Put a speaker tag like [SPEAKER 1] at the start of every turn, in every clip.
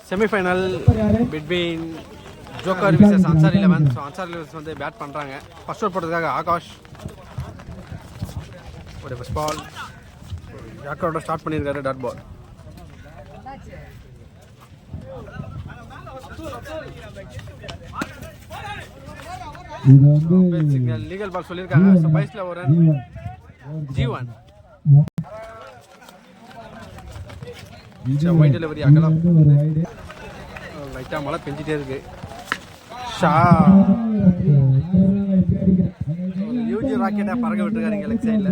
[SPEAKER 1] Semi-final between joker versus Ansar 11. So Ansar 11 வந்து bat பண்ணுறாங்க. First over போடுறதுக்காக ஆகாஷ் ஒரு ஃபர்ஸ்ட் பால் யாக்கரோட ஸ்டார்ட் பண்ணியிருக்காரு. Dot ball signal legal ball சொல்லியிருக்காங்க. ஸோ பைஸ்ல ஒரு G1 வைட் டெலிவரி அகலம் லைட்டாக மழை பெஞ்சிட்டே இருக்கு. யூஜி ராக்கெட்டை பறக்க விட்டுருக்காரு லெக் சைடில்.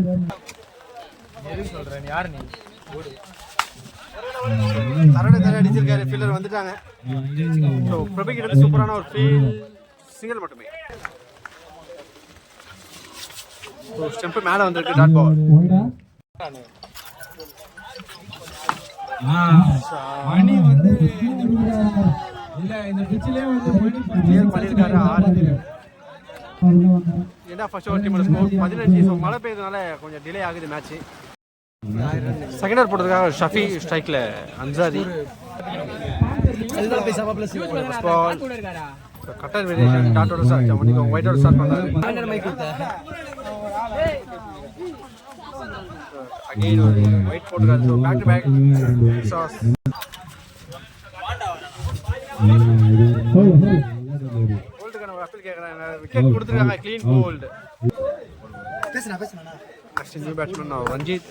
[SPEAKER 1] தரடை அடிச்சிருக்காரு. ஃபீல்டர் வந்துட்டாங்க. ஸோ பிரபிக்கிட்ட சூப்பரான ஒரு ஃபீல் சிங்கிள் மட்டுமே. ஸ்டெம்ப் மேலே வந்திருக்கு. டாட் பால்
[SPEAKER 2] மணி வந்து இல்ல இந்த பிச்சிலே வந்து
[SPEAKER 1] கிளியர் பண்ணிருக்காரு. 6 ஏன்னா ஃபர்ஸ்ட் ஓவர் டீமோட ஸ்கோர் 15. ஸோ மழை பெய்யறதுனால கொஞ்சம் டிலே ஆகுது மேட்ச். செகண்ட் ஓவர் போடுறதுக்காக ஷஃபி ஸ்ட்ரைக்ல அன்சாரி பால் கட்டர் வேரியேஷன் டாட்டோட ஸ்டார்ட் பண்ணிக்கோ. ஒயிட்டோட ஸ்டார்ட் பண்ணாரு. அகைன் ஒரு ஒயிட் போட்டுருக்காரு. ஸோ பேக் டு பேக் சாஸ் கோல்டுக்கான ஒரு அப்பீல் கேட்குறாங்க. விக்கெட் கொடுத்துருக்காங்க. Clean bowled. Next new batsman Ranjith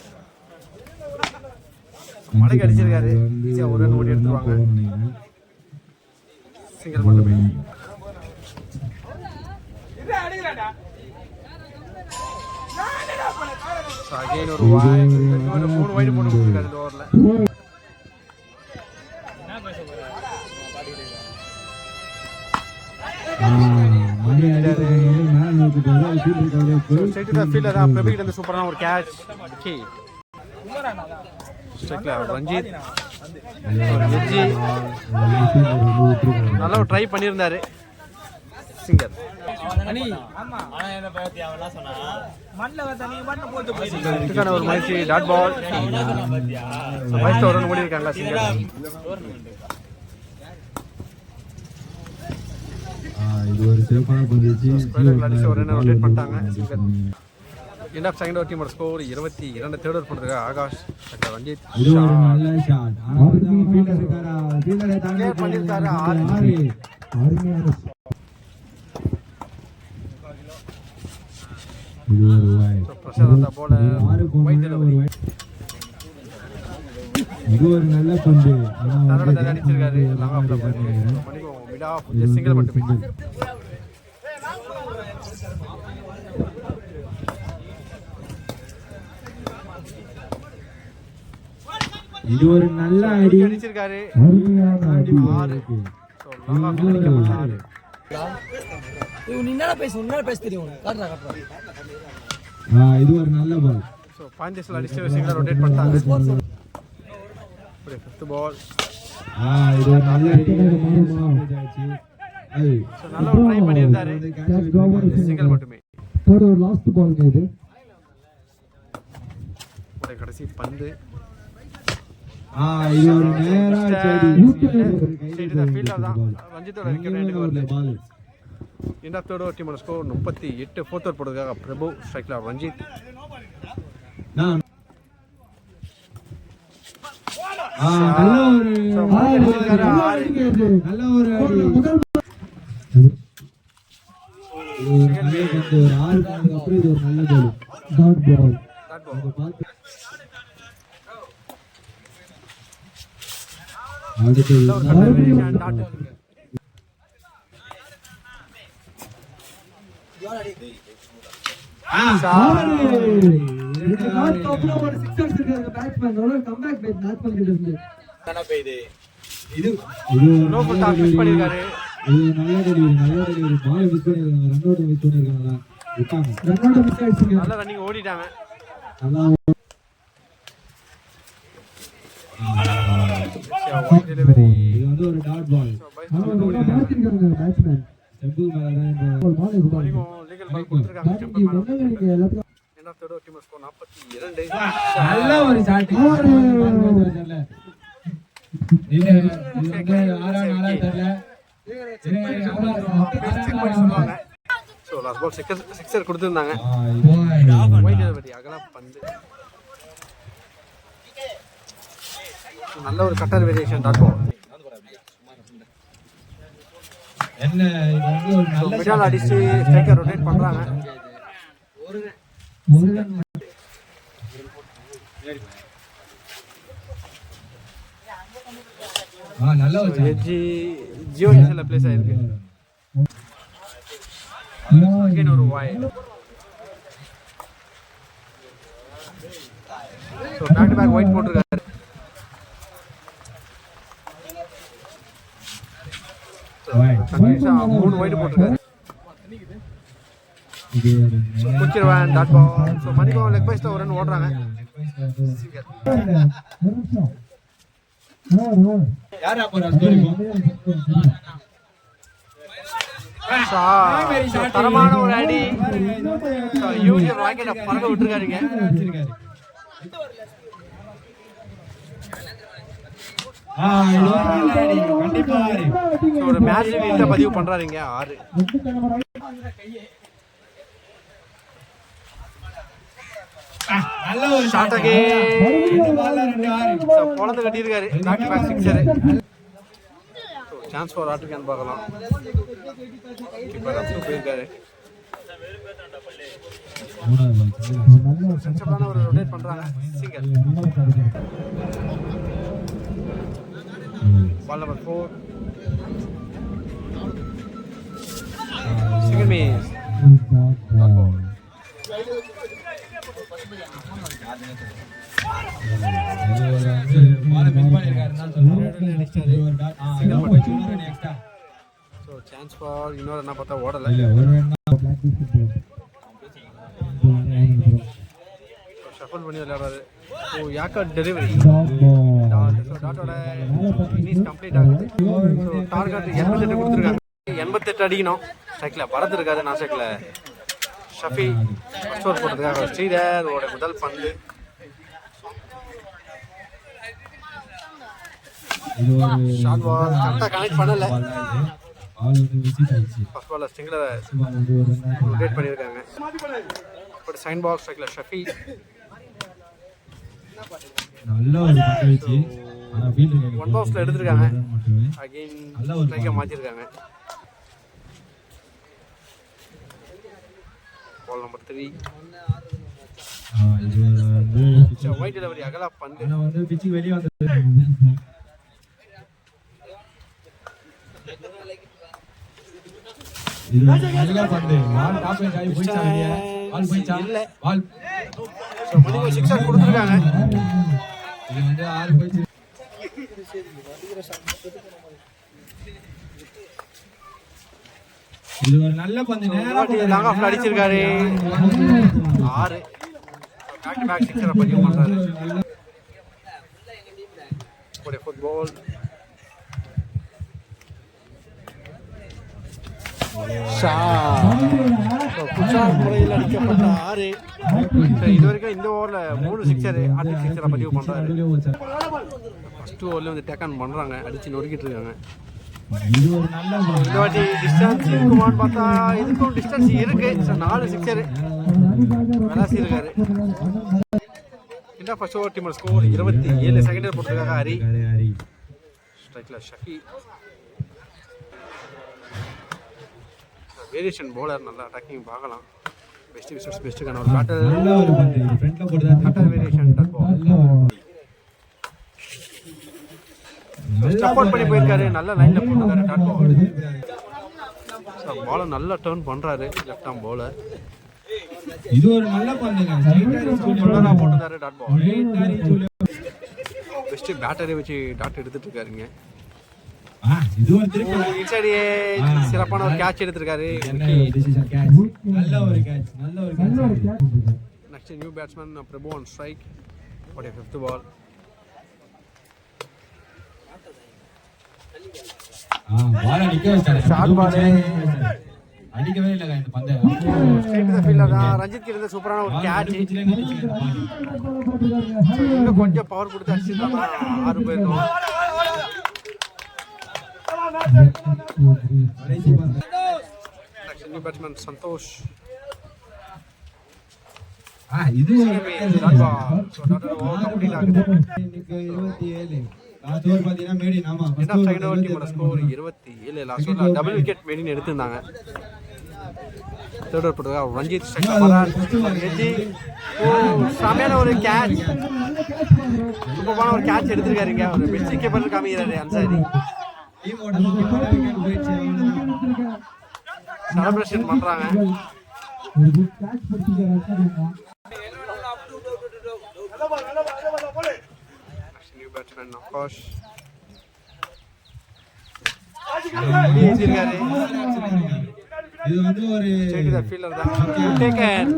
[SPEAKER 1] மழைக்கு அடிச்சிருக்காரு. ஈஸியாக ஒரு ரன் ஓடி எடுத்துருவாங்க. சிங்கிள் மட்டுமே. அகைன் ஒரு 3 வைடு போட்டு கொடுத்துருக்காரு இந்த ஓவரில். சூப்பரான ஒரு கேட்ச். ரஞ்சித் நல்லா ட்ரை பண்ணியிருந்தாரு. சிங்கர் ஒரு மகிழ்ச்சி. டாட் பால் ஒரு ஓடி இருக்காங்க. சிங்கர்
[SPEAKER 2] இது ஒரு சேஃபான பொசிஷன்.
[SPEAKER 1] ஒரு ரன் ரொட்டேட் பண்ணிட்டாங்க. எண்ட் ஆஃப் செகண்ட் ஓவர் டீமோட ஸ்கோர் 22. தேர்ட் ஓவர் போடுறதுக்கு ஆகாஷ் ரஞ்சித்
[SPEAKER 2] இது ஒரு நல்ல ஷாட். ஃபீல்டர் இருக்காரா? ஃபீல்டரை தாண்டி
[SPEAKER 1] பண்ணிருக்காரு. 6
[SPEAKER 2] இது ஒரு வைட்.
[SPEAKER 1] பிரசாத் போல வைட் டெலிவரி.
[SPEAKER 2] இது ஒரு நல்ல பந்து.
[SPEAKER 1] தரட அடிச்சிருக்காரு. லாங் ஆஃப்ல பண்ணிக்கோ. மிட் ஆஃப் சிங்கிள் மட்டுமே.
[SPEAKER 2] இது ஒரு நல்ல அடி
[SPEAKER 1] அடிச்சிருக்காரு.
[SPEAKER 2] 6
[SPEAKER 1] சோ லாங் ஆஃப் அடிக்கப்பட்டாரு.
[SPEAKER 3] நீ என்ன பேச தெரியும் காட்றா.
[SPEAKER 2] இது ஒரு நல்ல பால்.
[SPEAKER 1] சோ பாஞ்சஸ்ல அடிச்சு சிங்கிள் ரொட்டேட் பண்ணிட்டாங்க. Fifth ball.
[SPEAKER 2] இது ஒரு நல்ல அடி.
[SPEAKER 1] சோ நல்லா ட்ரை பண்ணியிருந்தாரு. சிங்கிள் மட்டுமே.
[SPEAKER 2] ஒரு லாஸ்ட் பால் இது.
[SPEAKER 1] ஒரு கடைசி பந்து.
[SPEAKER 2] இது ஒரு நேரா சைடு
[SPEAKER 1] ஃபீல்டர் தான். ரஞ்சித்தோட விக்கெட் எடுக்க வருது. எண்ட் ஆஃப் தேர்ட் ஓவர் டீமோட ஸ்கோர் 38. ஃபோர்த் ஓவர் போடுறதுக்காக பிரபு ஸ்ட்ரைக்ல ரஞ்சித்.
[SPEAKER 2] நல்ல ஒரு ஓடிட்டாங்க. ஒரு டாட் பால். நல்ல ஒரு ஷாட். இது வந்து ஆறா நாளா தெரியல.
[SPEAKER 1] செக் பண்ணி சொல்லுவாங்க. ஸோ லாஸ்ட் பால் சிக்ஸர் கொடுத்துருந்தாங்க. ஒயிட் பற்றி அகலா பந்து நல்ல ஒரு கட்டர் வேரியேஷன் டாட் பால்.
[SPEAKER 2] என்ன இது வந்து ஒரு நல்ல
[SPEAKER 1] மிடால் அடிச்சு ஸ்ட்ரைக்கர் ரொட்டேட் பண்றாங்க.
[SPEAKER 2] நல்ல ஒரு
[SPEAKER 1] எட்ஜி ஜியோ டிசல்ல பிளேஸ் ஆயிருக்கு. அகைன் ஒரு wide. So back to back wide போட்டிருக்காரு. கண்டிப்பா 3 ஒயிட் போட்டிருக்காரு. குச்சிருவான் dot ball. So Manickam leg பைஸ்ல ஒரு ரன் ஓடுறாங்க.
[SPEAKER 2] யாரா போறா ஸ்கோரிங்
[SPEAKER 1] தரமான ஒரு அடி. யூனியன் ராக்கெட்டை பறக்க விட்டுருக்காருங்க. ஒரு மேட்ச் வீட்டை பதிவு பண்றாருங்க 6.
[SPEAKER 2] நல்ல ஒரு
[SPEAKER 1] ஷாட் பொழந்து கட்டியிருக்காரு. Back to back sixer. Chance for ஆட்டுக்கான்னு பார்க்கலாம். கீப்பர் அப்சூ போயிருக்காரு. சென்சபிளான ஒரு ரொட்டேட் பண்றாங்க. சிங்கர் பால் நம்பர் 4. சிங்கர் மிஸ். ஸோ சான்ஸ் ஃபார் இன்னொரு என்ன பார்த்தா ஓடலை. ஷஃபிள் பண்ணி விளையாடுறாரு. ஸோ யாக்கா டெலிவரி டாட்டோட இன்னிங்ஸ் கம்ப்ளீட் ஆகுது. ஸோ டார்கெட் 88 கொடுத்துருக்காங்க. 88 அடிக்கணும். ஸ்ட்ரைக்கில் பரத் இருக்காரு. நான் ஸ்ட்ரைக்கில் ஷஃபி ஃபர்ஸ்ட் ஓவர் போட்டதுக்காக ஸ்ரீதரோட முதல் பந்து. ஷார்ட் பால் கரெக்டாக கனெக்ட் பண்ணலை. ஃபர்ஸ்ட் பால் ஸ்டிங்கில் ரொட்டேட் பண்ணியிருக்காங்க. பட் சைன் பாக்ஸ் ஸ்ட்ரைக்கில் ஷஃபி ஒன் பாக்ஸில் எடுத்திருக்காங்க. அகெயின் ஸ்ட்ரைக்கை மாற்றிருக்காங்க. Ball number 3. ஒயிட் டெலிவரி அகலா பந்து.
[SPEAKER 2] வெளியே வந்து நல்ல பந்து. பால் டாப் ஏஜ் ஆகி போயிச்சா வெளியே. பால் போயிச்சா இல்ல. பால்
[SPEAKER 1] சோ மணிக்கு சிக்ஸர் கொடுத்திருக்காங்க.
[SPEAKER 2] இது வந்து 6 போயிச்சு. இது ஒரு நல்ல பந்து. நேரா
[SPEAKER 1] லாங் ஆஃப்ல அடிச்சிருக்காரு. 6 பேக் டு பேக் சிக்ஸரை பதிவு பண்றாரு. ஒரு ஃபுட்பால் முறையில் அடிக்கப்பட்ட 6. இது வரைக்கும் இந்த ஓவரில் 3 சிக்ஸரு ஆர்டிக் சிக்ஸரை பதிவு பண்ணுறாரு. ஃபர்ஸ்ட் ஓவரில் வந்து டேக் ஆன் பண்ணுறாங்க. அடித்து நொறுக்கிட்டு இருக்காங்க. இந்த வாட்டி டிஸ்டன்ஸ் இருக்குமான்னு பார்த்தா இதுக்கும் டிஸ்டன்ஸ் இருக்கு. 4 சிக்ஸரு விளாசி இருக்காரு. இந்த ஃபர்ஸ்ட் ஓவர் டீமோட ஸ்கோர் 27. செகண்ட் போட்டிருக்காங்க ஹரி. ஸ்ட்ரைக்கில் ஷஃபி. வேரியேஷன் பவுலர் நல்லா அட்டாக்கிங் பார்க்கலாம். பெஸ்ட் விசஸ் பெஸ்ட்டுக்கான ஒரு பேட்டர்.
[SPEAKER 2] நல்ல ஒரு பந்து ஃப்ரண்ட்ல போடுறா.
[SPEAKER 1] Cutter variation dot ball. Support பண்ணி போயிருக்காரு. நல்ல லைன்ல போட்டுருக்காரு டாட் பால். பாலை நல்லா டர்ன் பண்றாரு லெஃப்ட் ஆர்ம் பவுலர்.
[SPEAKER 2] இது ஒரு நல்ல பந்துங்க.
[SPEAKER 1] சூப்பரா போட்டுறாரு டாட் பால். பெஸ்ட் பேட்டரை வச்சு டாட் எடுத்துட்டு இருக்காருங்க.
[SPEAKER 2] இது ஒரு திருப்பி
[SPEAKER 1] இன்சைட் சிறப்பான ஒரு கேட்ச் எடுத்திருக்காரு.
[SPEAKER 2] நல்ல ஒரு catch.
[SPEAKER 1] Next new batsman Prabhu on strike. For the 5th பால்.
[SPEAKER 2] பால் நிக்க வச்சாரு.
[SPEAKER 1] ஷார்ட் பால்
[SPEAKER 2] அடிக்கவே இல்லங்க இந்த பந்தை.
[SPEAKER 1] ஸ்ட்ரைட் தி ஃபீல்டர் தான் ரஞ்சித் கிட்ட சூப்பரான ஒரு கேட்ச். இன்னும் கொஞ்சம் பவர் கொடுத்து அடிச்சிருந்தா 6 போயிருக்கும்.
[SPEAKER 2] கடைசி பந்து
[SPEAKER 1] நியூ பேட்ஸ்மேன் சந்தோஷ்.
[SPEAKER 2] இது
[SPEAKER 1] dot ball. So dot over complete ஆகுது.
[SPEAKER 2] இன்னைக்கு 27 லாஸ்ட் ஓவர் பாத்தீங்கன்னா மேடின். ஆமா
[SPEAKER 1] என்ன செகண்ட் ஓவர் டீமோட ஸ்கோர் 27. லாஸ்ட் ஓவர்ல டபுள் விக்கெட் மேடின் எடுத்திருந்தாங்க. தேர்ட் ஓவர் போட்டதா ரஞ்சித் ஸ்ட்ரைக்கர் வரார். எஜி சமையான ஒரு கேட்ச், சூப்பரான ஒரு கேட்ச் எடுத்திருக்காருங்க. ஒரு பெஸ்ட் கீப்பர் காமிக்கிறாரு அன்சாரி.
[SPEAKER 2] டீமோட விக்கெட் போயிடுச்சு.
[SPEAKER 1] செலிப்ரேஷன் பண்றாங்க. நியூ பேட்ஸ்மேன் ஆகாஷ் இருக்காரு.
[SPEAKER 2] இது வந்து ஒரு
[SPEAKER 1] ஸ்ட்ரைட் தி ஃபீல்டர் தான். Taken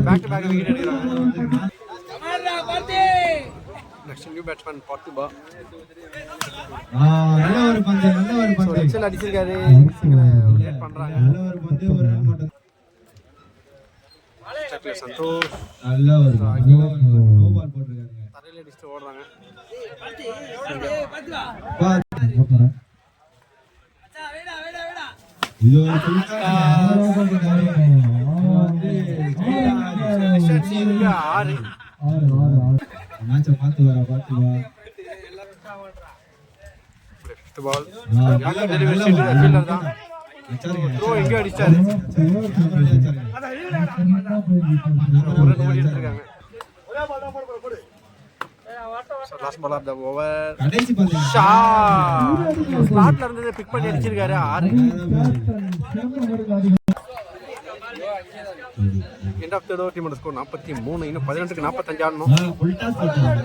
[SPEAKER 1] back to back wicket எடுக்கிறாங்க. Next new batsman Parthiba.
[SPEAKER 2] நல்ல ஒரு பந்து
[SPEAKER 1] எக்ஸல் அடிச்சிருக்காரு. சிங்கிளை விக்கெட் பண்றாங்க.
[SPEAKER 2] நல்ல ஒரு பந்து, ஒரு ரன் மட்டும்.
[SPEAKER 1] ஸ்ட்ரைக்ல சந்தோஷ்
[SPEAKER 2] நல்ல ஒரு நோ பால் போட்டுருக்காங்க.
[SPEAKER 1] தரையில அடிச்சு ஓடுறாங்க.
[SPEAKER 2] இது ஒரு
[SPEAKER 1] ஆறு
[SPEAKER 2] மேட்ச பார்த்து வா.
[SPEAKER 1] ஃபிஃப்த் பால் டெலிவரி ஃபீல்டர் தான். த்ரோ எங்க அடிச்சாரு. ஒரு ரன் ஓடி எடுத்திருக்காங்க. Last ball of the over.
[SPEAKER 2] கடைசி பந்து
[SPEAKER 1] ஸ்லாட்ல இருந்து பிக் பண்ணி அடிச்சிருக்காரு. 6. எண்ட் ஆஃப் தேர்ட் ஓவர் டீமோட ஸ்கோர் 43. இன்னும் 18க்கு 45 ஆடணும்.
[SPEAKER 2] உல்டா போட்டாங்க.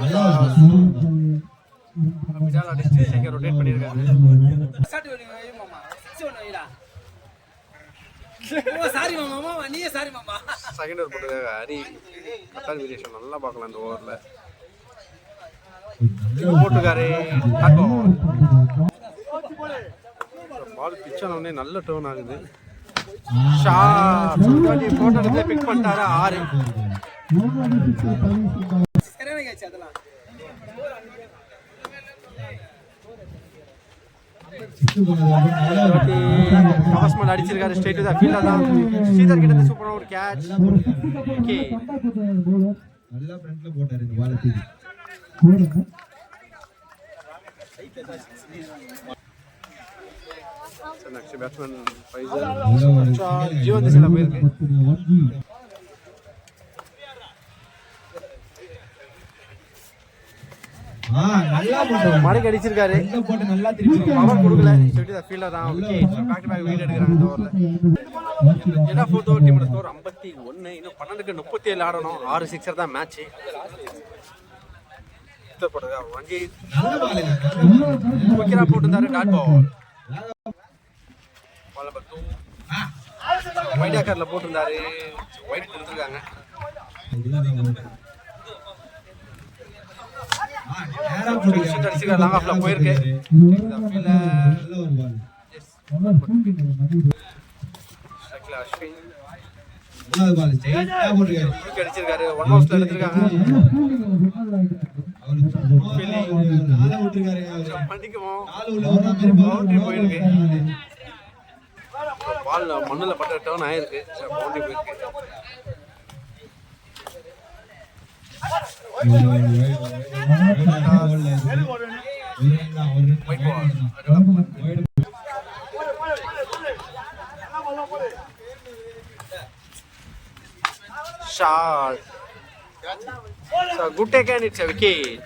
[SPEAKER 1] விஜால் அடிச்சு எங்க ரொட்டேட் பண்ணிருக்காங்க. செகண்ட் ஓவர் போட்டது ஹரி கட்டார் வேரியேஷன் நல்லா பார்க்கலாம். இந்த ஓவர்ல போட்டுக்காரு. பால் பிச் ஆனவுடனே நல்ல டர்ன் ஆகுது. ஷாட் போட்டோ பிக் பண்ணிட்டாரு. 6. டாஸ்மன் அடிச்சிருக்காரு. ஸ்ட்ரைட் டு தி ஃபீல்டர் தான். ஸ்ரீதர் கிட்ட இருந்து சூப்பரான ஒரு கேட்ச். ஓகே
[SPEAKER 2] நல்லா ஃப்ரண்ட்ல போட்டாரு இந்த பால் தூக்கி.
[SPEAKER 1] நெக்ஸ்ட் பேட்ஸ்மேன் ஃபைசல் ஜீவன் திசையில போயிருக்கு.
[SPEAKER 2] நல்லா போட்டாரு.
[SPEAKER 1] மடக்கி அடிச்சிருக்காரு.
[SPEAKER 2] போட்டு நல்லா திருப்பி
[SPEAKER 1] பவர் கொடுக்கல. ஸ்ட்ரைட் டு தி ஃபீல்டர் தான். Okay back to back wicket எடுக்கறாங்க இந்த ஓவர்ல. ஏன்னா ஃபோர்த் ஓவர் டீமோட ஸ்கோர் 51. இன்னும் 12க்கு 37 ஆடணும். 6 சிக்ஸர் தான் மேட்ச். போட்டதா ரஞ்சித் குயிக்கரா போட்டுருந்தாரு. Dot ball. Ball number 2 wide ஆக்கர்ல போட்டுருந்தாரு. வைட் கொடுத்துருக்காங்க.
[SPEAKER 2] நேரா போட்டு
[SPEAKER 1] அடிச்சிருக்காரு. லாங் ஆஃப்ல போயிருக்கு.
[SPEAKER 2] நல்ல ஒரு பால்.
[SPEAKER 1] அஸ்வின்
[SPEAKER 2] நல்ல பால். ஸ்ட்ரைட்டா போட்டுருக்காரு.
[SPEAKER 1] தூக்கி அடிச்சிருக்காரு. ஒன் ஹவுஸ்ல எடுத்திருக்காங்க.
[SPEAKER 2] நாளை விட்டுருக்காரு.
[SPEAKER 1] பண்ணிக்குவோம்.
[SPEAKER 2] நாலு உள்ள ஒரு மாதிரி
[SPEAKER 1] பவுண்டரி போயிருக்கு. பால் மண்ணுல பட்ட டர்ன் ஆயிருக்கு. பவுண்டரி போயிருக்கு. White ball. Shot. So good take and it's a wicket.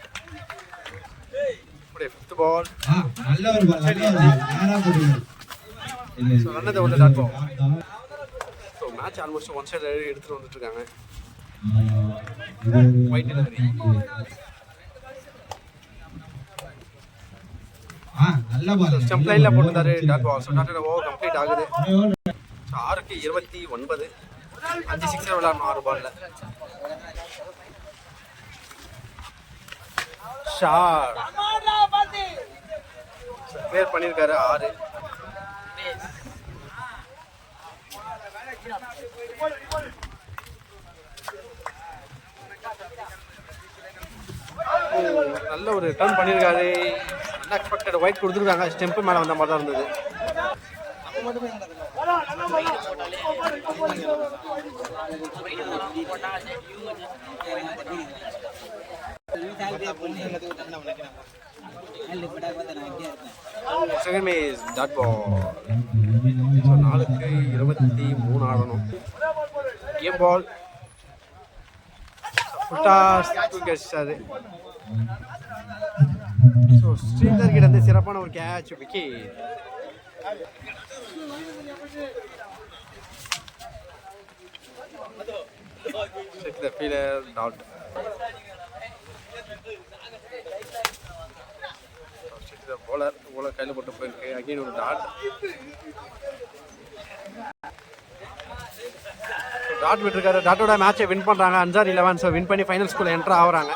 [SPEAKER 1] Fifth ball.
[SPEAKER 2] நல்ல ஒரு பால். நேரா போட்டுருக்காரு.
[SPEAKER 1] So another one dot ball. So match almost one side எடுத்துட்டு வந்துட்டு இருக்காங்க. White delivery.
[SPEAKER 2] நல்ல பால்.
[SPEAKER 1] ஸ்டம்ப் லைன்ல போட்டுட்டாரு. Dot ball. So dot over complete ஆகுது. 6க்கு 29. 5 சிக்ஸர் விளையாடணும் 6 பால்ல. ஷாட் கிளியர் பண்ணிருக்காரு. 6. நல்ல ஒரு டர்ன் பண்ணிருக்காரு. அன்எக்ஸ்பெக்டட் ஒயிட் கொடுத்துருக்காங்க. ஸ்டெம்ப் மேலே வந்த மாதிரி தான் இருந்தது. Second match dot ball. 4-23 ஆடணும். கேம் பால் அது. ஸோ ஸ்ரீதர் கிட்ட வந்து சிறப்பான ஒரு catch wicket. The fielder dot. The bowler கையில போட்டு போயிருக்கு. அகைன் ஒரு டாட். டாட் விட்டுருக்காரு. டாட்டோட மேட்சை வின் பண்றாங்க அன்சார் 11. ஸோ வின் பண்ணி ஃபைனல் ஸ்கூல்ல என்ட்ரு ஆகுறாங்க.